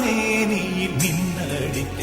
மேனியில் மின்னலடிக்க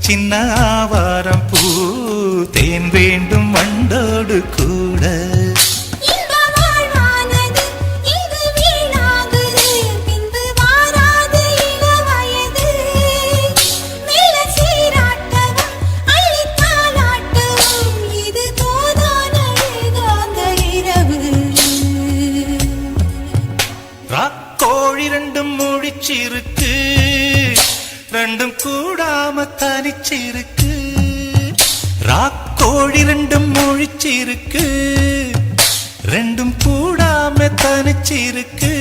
சின்ன ஆவாரம் பூ தேன் வேண்டும் வண்டோடு கூட ராக்கோழி ரெண்டும் முழிச்சிருக்கு ரெண்டும் கூடாம தனிச்சிருக்கு ராக்கோழி ரெண்டும் முழிச்சிருக்கு ரெண்டும் கூடாம தனிச்சிருக்கு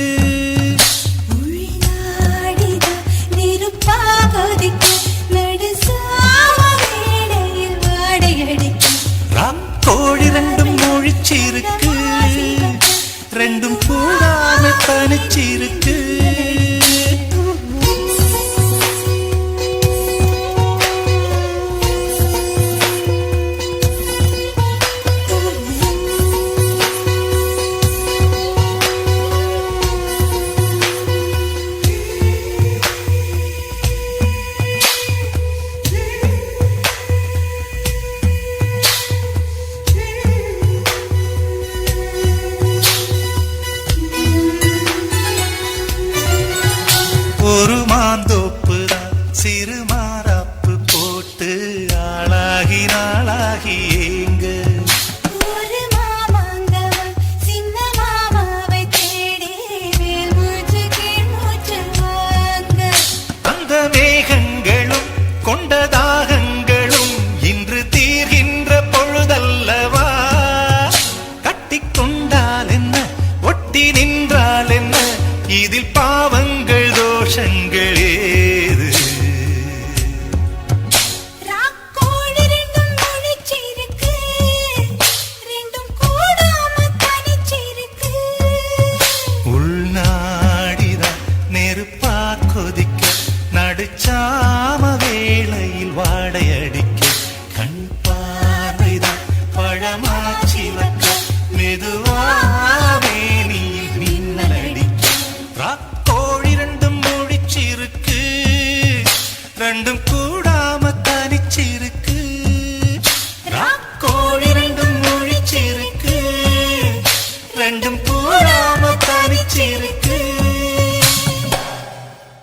ராக்கோழி ரெண்டும் முழிச்சிருக்கு ரெண்டும் கூடாம தனிச்சிருக்கு ஒரு மாந்தோப்புதான் சிறு மாறாப்பு போட்டு ஆளாகி நாளாகி ஏங்க ஒரு மாமாங்கவன் சின்ன மாமாவை தேடி மேல் மூச்சு கீழ் மூச்சு வாங்க அந்த மேகங்களும் கொண்ட தாகங்களும் இன்று தீர்கின்ற பொழுதல்லவா கட்டிக்கொண்டால் என்ன ஒட்டி நின்றால் என்ன இதில் பாவங்கள் தோஷங்கள் ஏது ராக்கோழி ரெண்டும் முழிச்சிருக்கு ரெண்டும் கூடாம தனிச்சிருக்கு உள்நாடிதான் நெருப்பா கொதிக்க நடுச்சாம வேளையில் வாடையடிக்க கண் பார்வைதான் பழமாச்சி வைக்க மெதுவாவே நீ மின்னலடிக்க ராக்கோழி ரெண்டும் முழிச்சிருக்கு ரெண்டும்